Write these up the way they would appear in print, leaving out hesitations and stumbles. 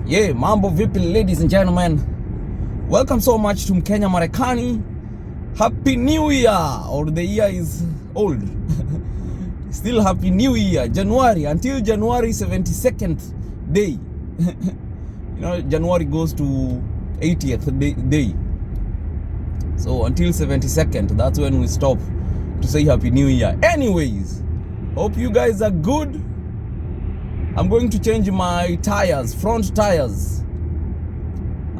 Yeah, mambo vipi ladies and gentlemen. Welcome so much to Mkenya Marekani. Happy New Year, or the year is old. Still Happy New Year, January, until January 72nd day. You know, January goes to 80th day. So until 72nd, that's when we stop to say Happy New Year. Anyways, hope you guys are good. I'm going to change my tires, front tires.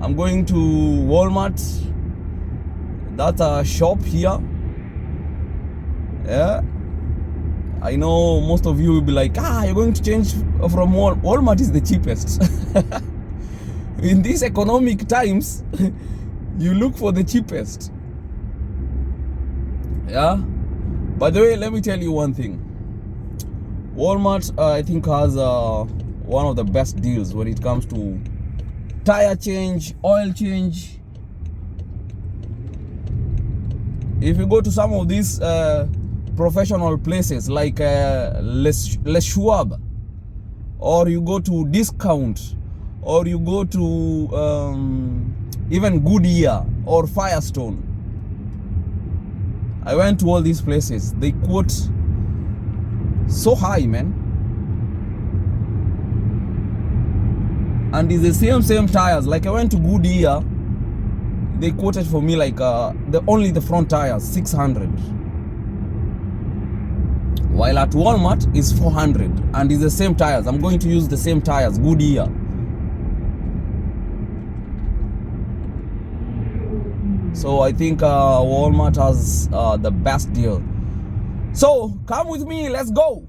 I'm going to Walmart. That's a shop here. Yeah. I know most of you will be like, you're going to change from Walmart is the cheapest. In these economic times, you look for the cheapest. Yeah. By the way, let me tell you one thing. Walmart, I think, has one of the best deals when it comes to tire change, oil change. If you go to some of these professional places like Les Schwab, or you go to Discount, or you go to even Goodyear or Firestone, I went to all these places. They quote so high, man, and it's the same tires. Like I went to Goodyear, they quoted for me like only the front tires 600, while at Walmart is 400, and it's the same tires. I'm going to use the same tires, Goodyear. So I think Walmart has the best deal. So come with me, let's go.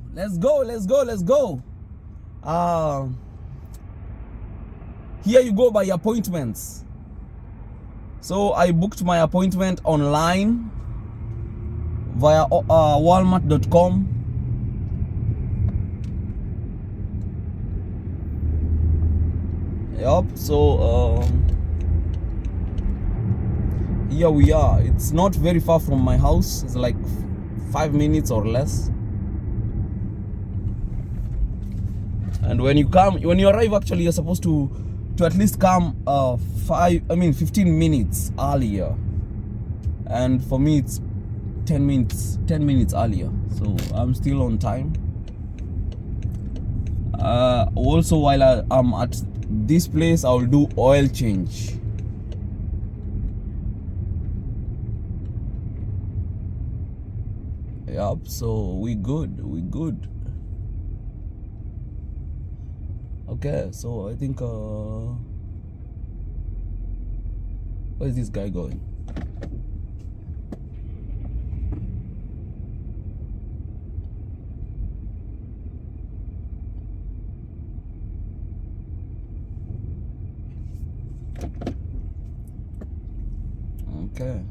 Here you go by appointments. So I booked my appointment online via walmart.com. Yup, so here we are. It's not very far from my house. It's like 5 minutes or less. And when you arrive, actually, you're supposed to at least come 15 minutes earlier. And for me, it's 10 minutes earlier. So I'm still on time. Also, while I'm at this place, I'll do oil change. Yup, so we good. Okay, so I think where is this guy going? Okay.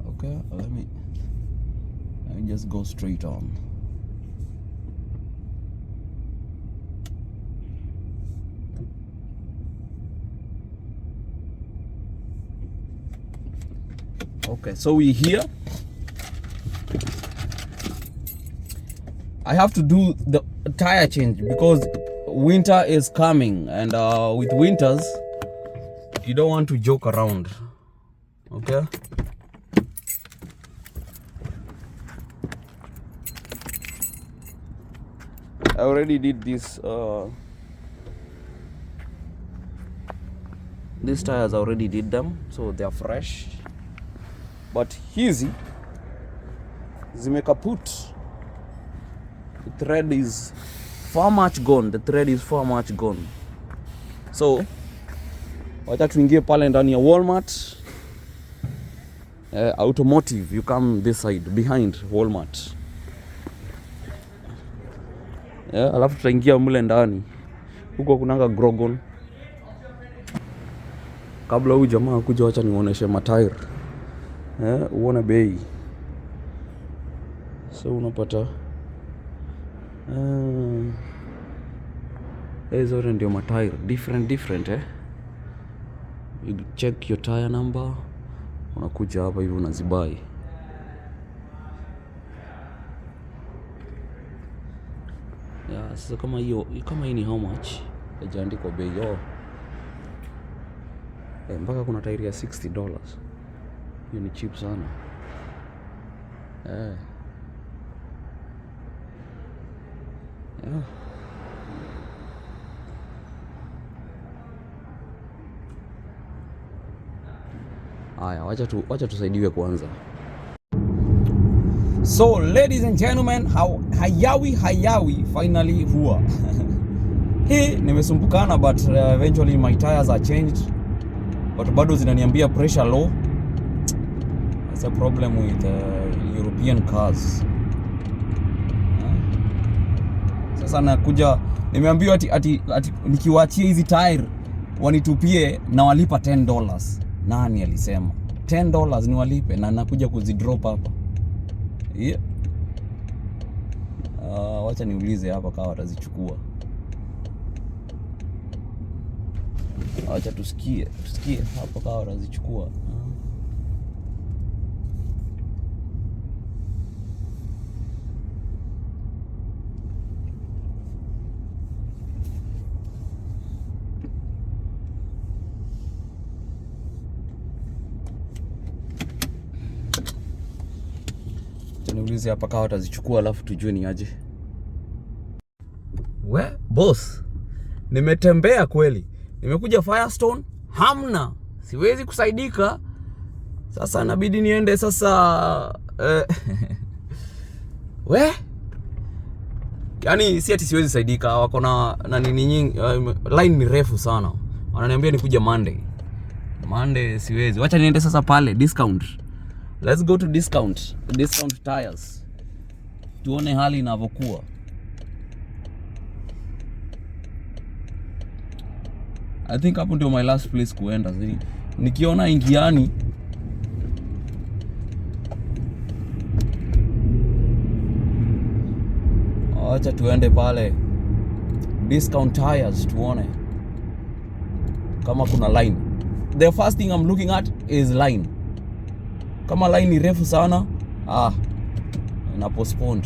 Okay, let me just go straight on. Okay, so we're here. I have to do the tire change because winter is coming, and with winters you don't want to joke around. Okay. I already did this. These tires, I already did them, so they are fresh. But hizi zimekaput. The thread is far much gone. So wacha tuingie pale ndani ya Walmart. Automotive, you come this side behind Walmart. Alafu tutaingia mule ndani. Huko kunanga Grogon. Kabla huyu jamaa kuja, wacha nionyeshe matairi. Uone bei. So unapata hizo ndio matairi different You check your tire number, unakuja hapa hivi unazibai. Yeah, sasa kama hii ni how much? Haijaandikwa bei. Mpaka kuna tairi ya $60. Hiyo ni cheap sana. Yeah. Haya, wacha tusaidiwe kwanza. So ladies and gentlemen, hayawi finally huwa. Nimesumbukana but eventually my tires are changed. But bado zinaniambia pressure low. That's a problem with European cars. Sasa nakuja nimeambiwa ati nikiwaachia hizi tire wanitupie na walipa $10. Nani alisema $10 niwalipe na nakuja kuzidrop hapa? Yeah. Wacha niulize hapa kama watazichukua. Wacha tusikie hapa kama watazichukua. Niulize hapa kama watazichukua alafu tujue ni aje. Boss, nimetembea kweli. Nimekuja Firestone, hamna. Siwezi kusaidika. Sasa inabidi niende sasa yaani si ati siwezi saidika, wako na nini nyingi, line ni refu sana. Wananiambia nikuja Monday siwezi. Wacha niende sasa pale discount. Let's go to discount tires. Tuone hali inavyokuwa. I think hapo ndio my last place kuenda. Nikiona ingiani acha tuende pale discount tires tuone kama kuna line. The first thing I'm looking at is line. Kama line ni refu sana, na postpone.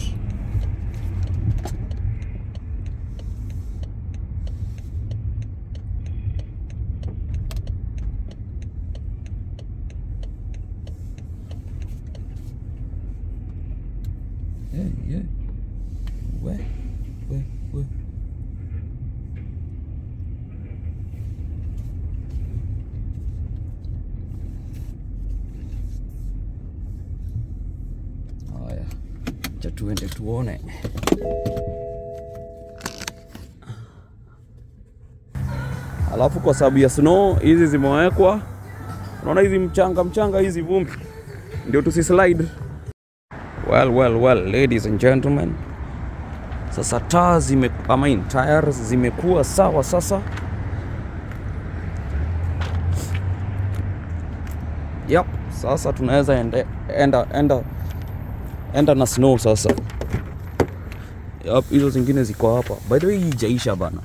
Yeah. Where? Haya, acha tuende tuone. Alafu kwa sababu ya snow hizi zimewekwa, unaona hizi mchanga hizi vumbi ndio tusislide. Well, ladies and gentlemen. Sasa tires zimekuwa sawa sasa. Yep, sasa tunaweza enda na snow sasa. Yep, hizo zingine ziko hapa. By the way, hii haijaisha bana.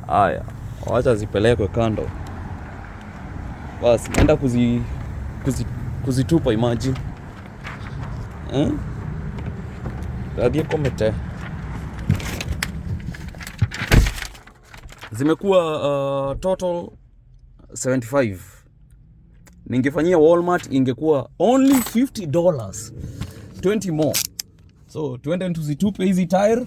Haya, wacha zipelekwe kando. Basi naenda kuzitupa, imagine. Radie komete. Zimekuwa total 75. Ningefanyia Walmart ingekuwa only $50. 20 more. So tuende tuzitupe hizi tire.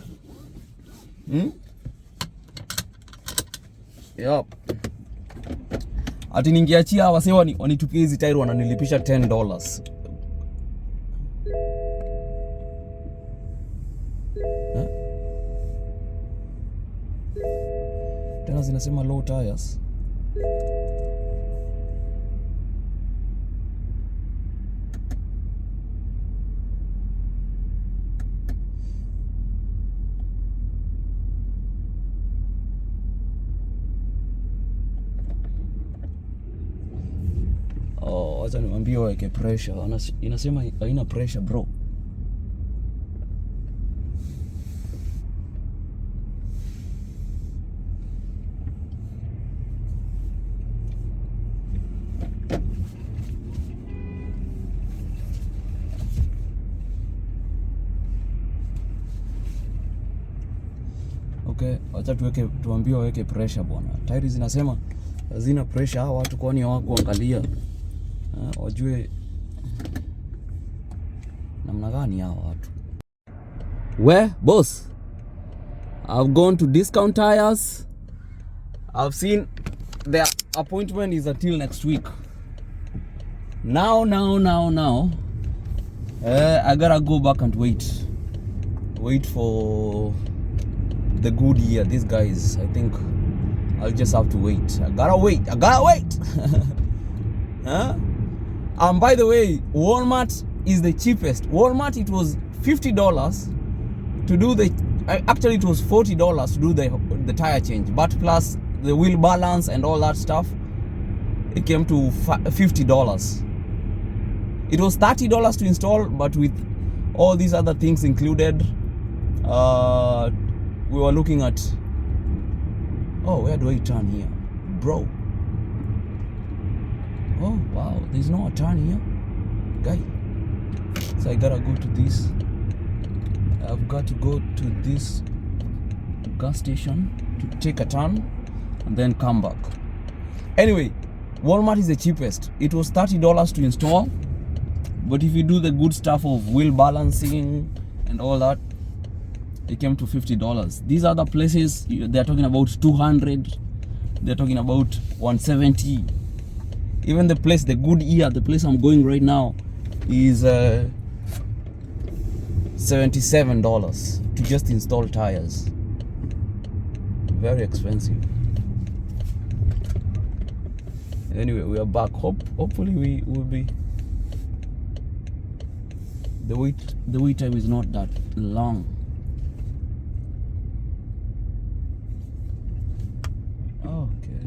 Yep. Ati ningeachia wase wanitupie hizi tire wananilipisha $10. Tena zinasema low tires. Wacha niwaambie waweke pressure. Inasema haina pressure bro. Okay, acha tuambie waweke pressure bwana. Tairi zinasema hazina pressure, hawa watu kwani hawakuangalia. Wajue namna gani hawa watu. Where boss? I've gone to Discount Tires. I've seen their appointment is until next week. Now I gotta go back and wait for the good year. These guys, I think I'll just have to wait. I gotta wait. By the way, Walmart is the cheapest. Walmart, it was $50 to do the, actually it was $40 to do the tire change, but plus the wheel balance and all that stuff, it came to $50. It was $30 to install, but with all these other things included, we were looking at, oh, where do I turn here, bro? Oh wow, there's no turn here, guy. So I gotta go to this. I've got to go to this gas station to take a turn and then come back. Anyway, Walmart is the cheapest. It was $30 to install, but if you do the good stuff of wheel balancing and all that, it came to $50. These other places, they're talking about $200. They're talking about $170. Even the place, the good ear, the place I'm going right now, is $77 to just install tires. Very expensive. Anyway, we are back. Hopefully we will be. The wait time is not that long. Okay.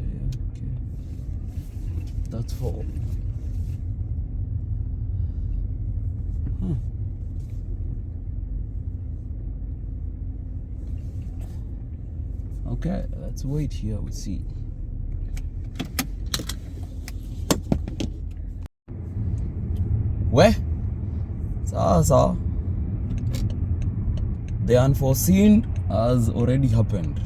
That's for. Okay, let's wait here. We'll see. Where? Sasa, the unforeseen has already happened.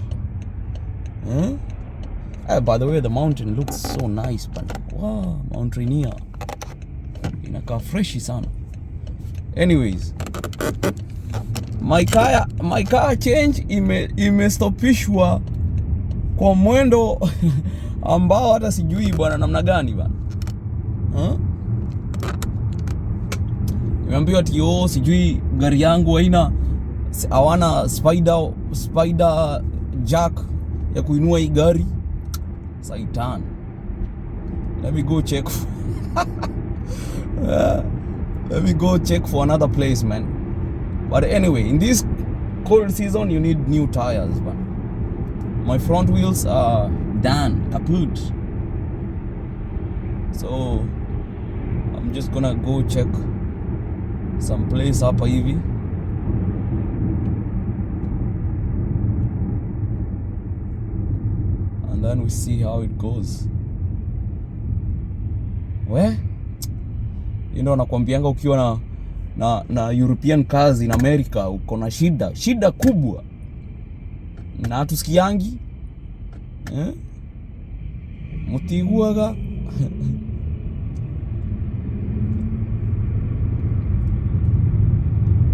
By the way, the mountain looks so nice, but wow, Mount Rainier inakaa freshi sana. Anyways, my car change imestopishwa kwa mwendo ambao hata sijui bwana namna gani bwana. Nimeambiwa ati sijui gari yangu hawana spider jack ya kuinua hii gari. Saitan. Let me go check. Let me go check for another place, man. But anyway, in this cold season, you need new tires, man. My front wheels are done, kaput. So I'm just gonna go check some place hapa hivi. And then we see how it goes. Where? You know, nakwambianga ukiwa na European cars in America uko na shida kubwa. Na hatusikiangi. Mutiguaga.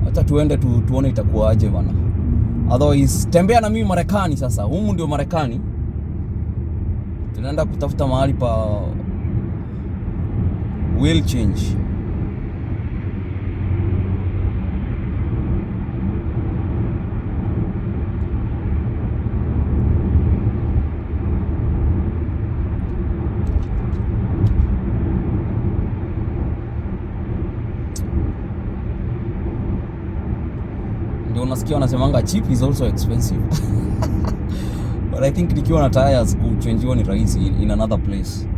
Hata tuende tuone itakuwaje bana. Otherwise, tembea na mimi Marekani sasa. Humu ndio Marekani. Tunaenda kutafuta mahali pa wheel change. Ndio unasikia wanasemanga cheap is also expensive. But I think nikiwa na tires kuchangewa ni rahisi in another place.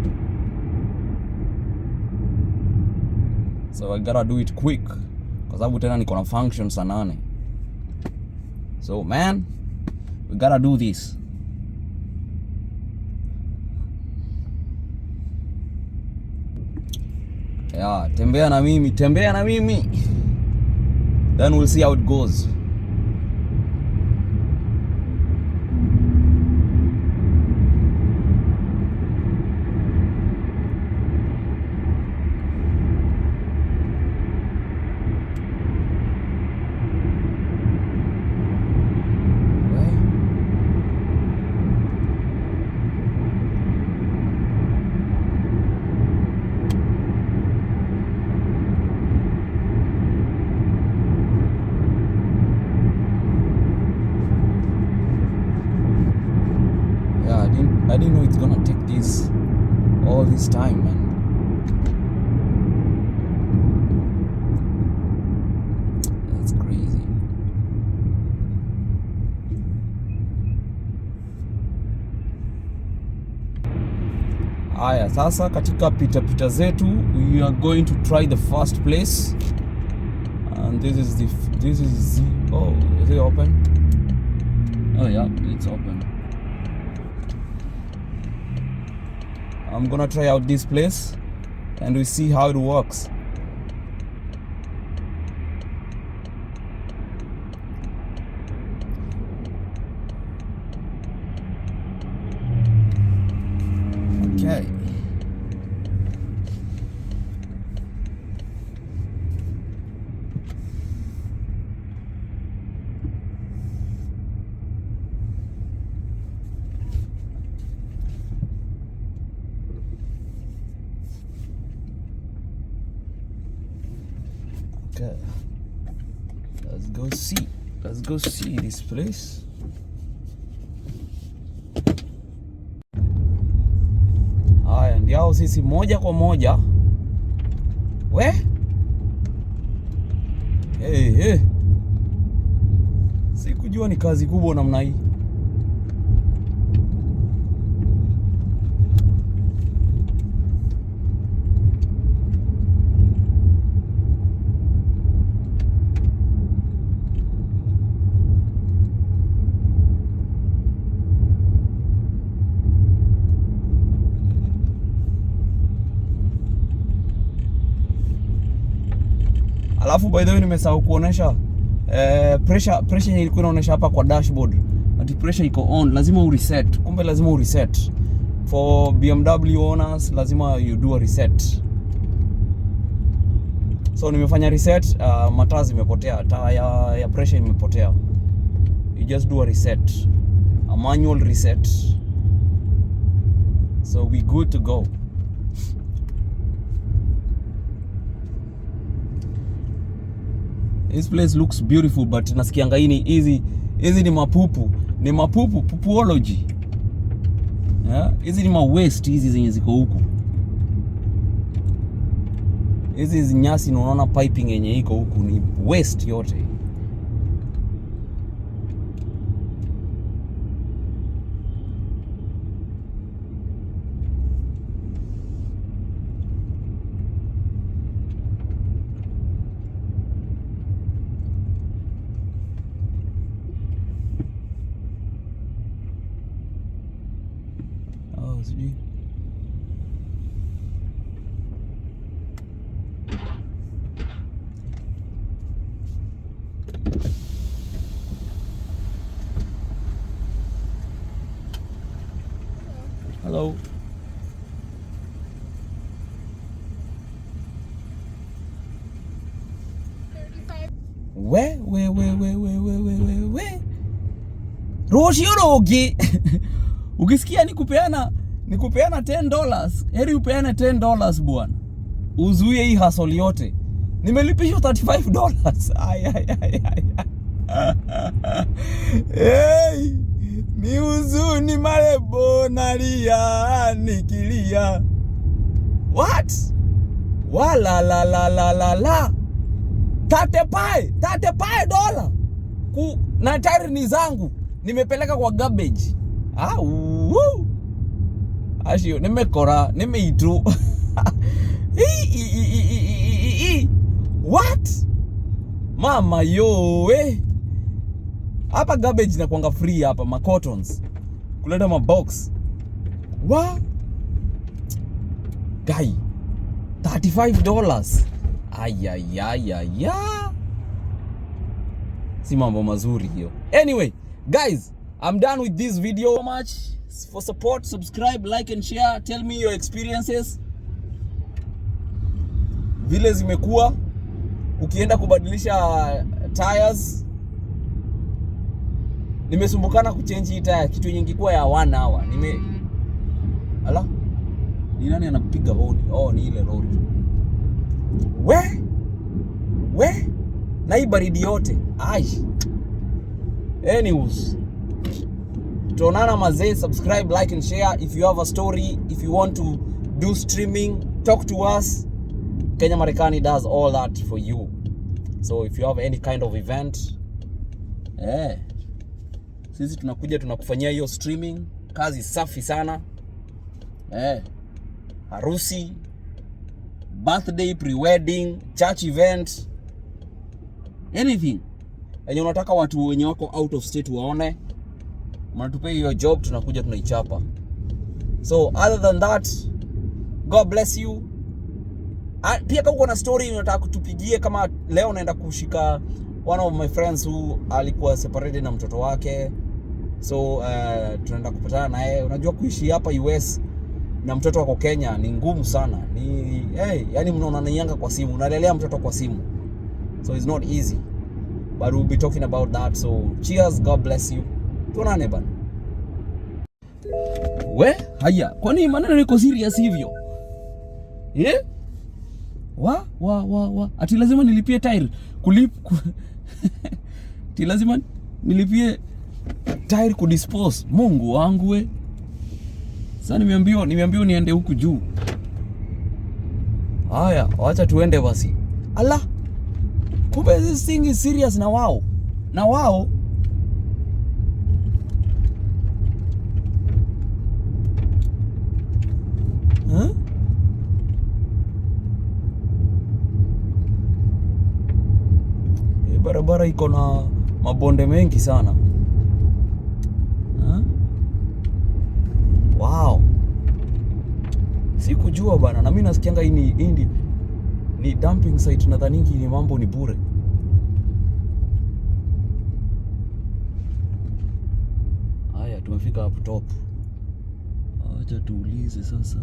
So I gotta do it quick kwa sababu tena niko na function saa 8. So man, we gotta do this. Yeah, tembea na mimi. Then we'll see how it goes. this time, man. That's crazy. Aya, sasa katika pita zetu, we are going to try the first place. And this is oh, is it open? Oh yeah, it's open. I'm gonna try out this place and we see how it works. Okay. Okay. Let's go see this place. Haya, ndio sisi moja kwa moja. Hey. Sikujua ni kazi kubwa namna hii. Alafu by the way nimesahau kuonesha pressure ilikuwa inaonesha hapa kwa dashboard. Ati pressure iko on, lazima ureset. Kumbe lazima ureset. For BMW owners lazima you do a reset. So nimefanya reset, mataa zimepotea, taa ya pressure imepotea. You just do a reset. A manual reset. So we good to go. This place looks beautiful, but nasikianga hii hizi ni mapupu. Ni mapupu, pupuology. Yeah, hizi ni waste hizi zenye ziko huku. Hizi nyasi unaona piping yenye iko huku ni waste yote. Hello. We. Roshi rogi. Ukisikia nikupeana $10, heri upeane $10 bwana. Uzuie hii hustle yote. Nimelipishwa $35. Ay. Hey, ni huzuni marebo nalia nikilia. What? Wala la. $35 na tayari ni zangu. Nimepeleka kwa garbage. Ashio, nimeitu. What? Mama yo, hapa garbage na kuanga free hapa, ma cottons. Kuleta ma box. What? Guy, $35. Ayayayaya. Si mambo mazuri hiyo. Anyway, guys, I'm done with this video. So much for support. Subscribe, like and share. Tell me your experiences. Vile zimekuwa ukienda kubadilisha tires. Nimesumbukana kuchange hii tire, kitu nyingi kwa ya 1 hour. Ala? Ni nani anapiga honi? Oh, ni ile lori. We? Na hii baridi yote. Anyways, tuonana mazee. Subscribe, like and share. If you have a story, if you want to do streaming, talk to us. Kenya Marekani does all that for you. So if you have any kind of event, sisi tunakuja tunakufanyia hiyo streaming. Kazi safi sana. Harusi, birthday, pre-wedding, church event, anything yenye unataka watu wenye wako out of state waone, mnatupea hiyo job, tunakuja tunaichapa. So other than that, God bless you. Pia kama uko na story unataka kutupigie, kama leo naenda kushika one of my friends who alikuwa separated na mtoto wake, so tunaenda kupatana naye. Unajua kuishi hapa US na mtoto wako Kenya ni ngumu sana. Yani mnaonana kwa simu, unalelea mtoto kwa simu, so it's not easy, but we'll be talking about that. So cheers, God bless you, tuonane bana. Haya, kwani maneno niko serious hivyo? Ati lazima nilipie tile ati lazima nilipie tile kudispose. Mungu wangu we. Sasa nimeambiwa niende huku juu. Haya, acha tuende basi. Allah. Kumbe this thing is serious na wao. Barabara iko na mabonde mengi sana. Wow. Sikujua bana, na mimi nasikianga hii ni dumping site, nadhaningi ni mambo ni bure. Haya, tumefika up top. Acha tuulize sasa.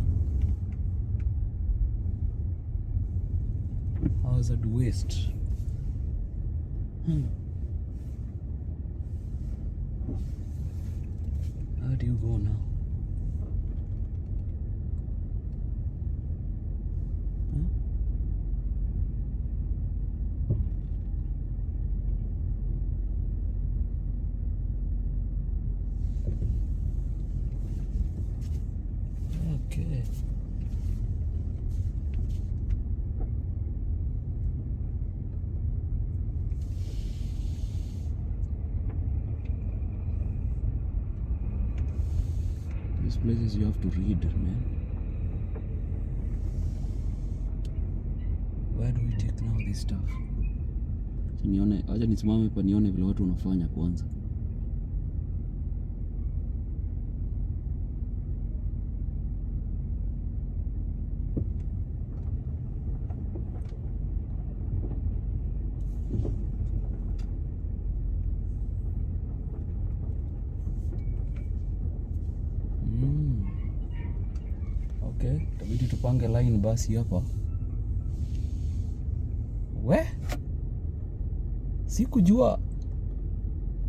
Hazard waste. How do you go now? Okay. These places you have to read, man. Where do we take now this stuff? Acha nisimame pa nione vile watu wanafanya kwanza. Okay, tabidi tupange line basi hapa.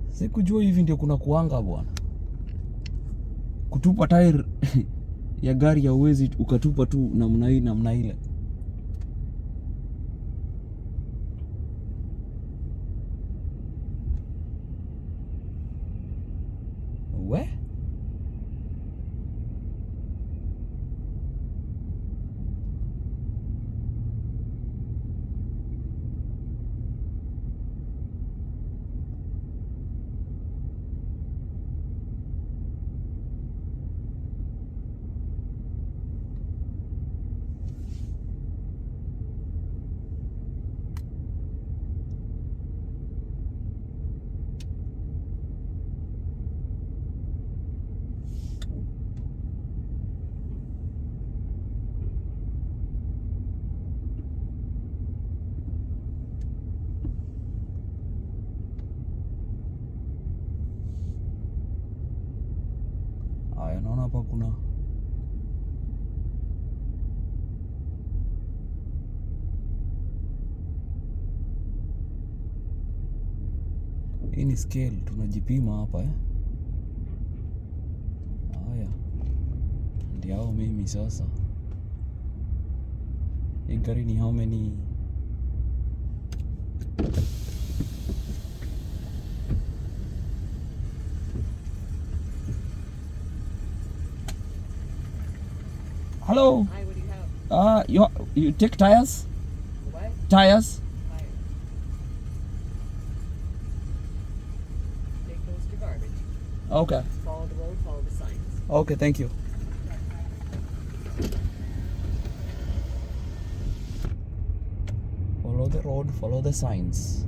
Sikujua hivi ndio kuna kuanga bwana. Kutupa tire ya gari ya uwezi ukatupa tu namna hii namna ile. Naona hapa kuna hii ni scale, tunajipima hapa Haya, ndio mimi sasa. Hii gari ni how many? Hello. You take tires? What? Tires? Tires. Take those to garbage. Okay. Follow the road, follow the signs. Okay, thank you. Follow the road, follow the signs.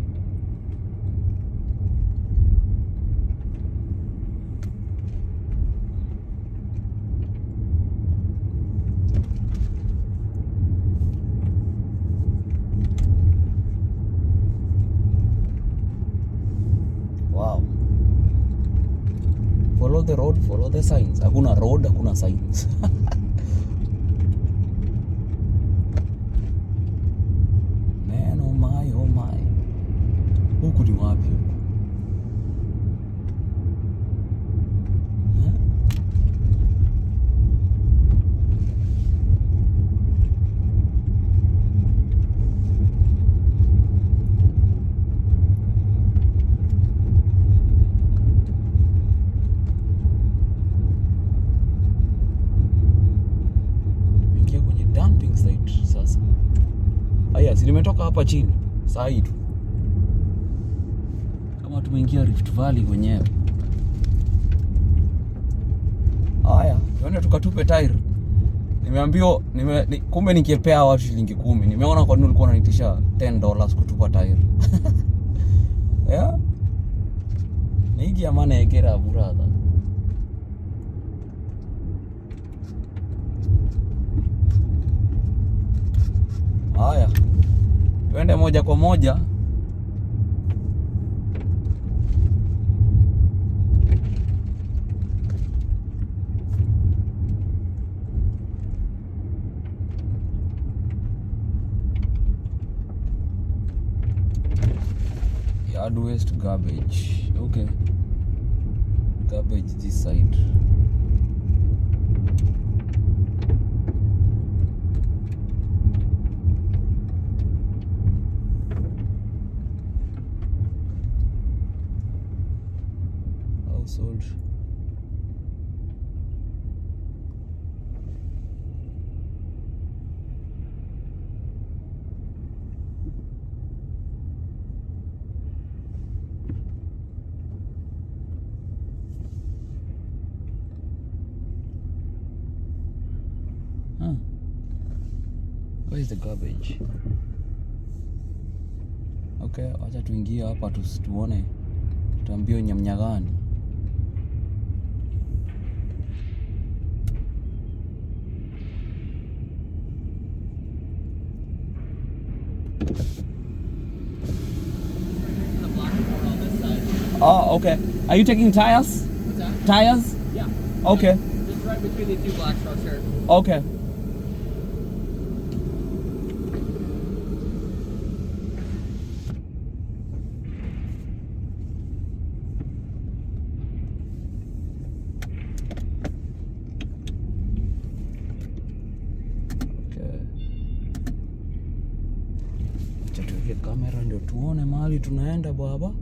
Wow. Follow the road, follow the signs. Hakuna road, hakuna signs. Man, oh my, oh my. Huku ni wapi huku? Ingia kwenye dumping site sasa. Aya, si nimetoka hapa chini saa hii tu, kama tumeingia Rift Valley wenyewe. Haya, tuende tukatupe tire. Nimeambiwa kumbe nikipea watu shilingi 10. Nimeona kwa nini ulikuwa unanitisha $10 kutupa tire. Yeah. Nigi amana egera brother. Haya, tuende moja kwa moja. Yard waste garbage. Okay. Garbage this side. Household. Where is the garbage? Okay, acha tuingie hapa tuone tutaambia nyamnya gani. Oh, okay. Are you taking tires? What's that? Tires? Yeah. Okay. Just right between the two black trucks here. Okay. Tuweke kamera ndio tuone mahali tunaenda baba.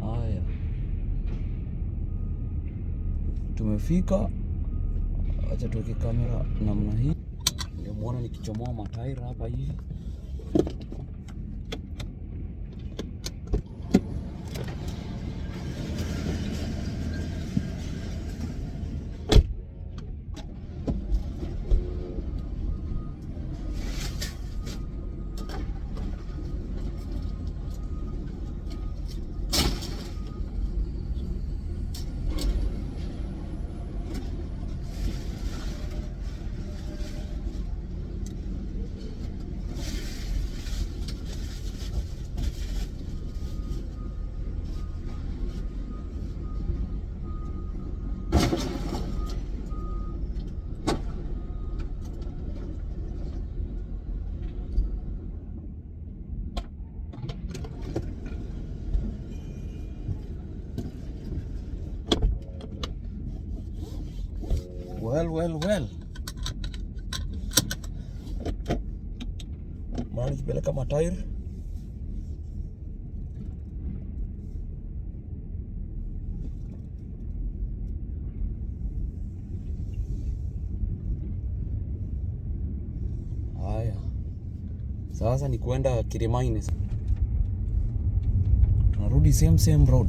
Haya, tumefika. Acha tuweke kamera namna hii ndio muone nikichomoa matairi hapa hivi. Well. Maana nikipeleka matairi. Haya. Sasa ni kwenda Kirimaini. Tunarudi same road.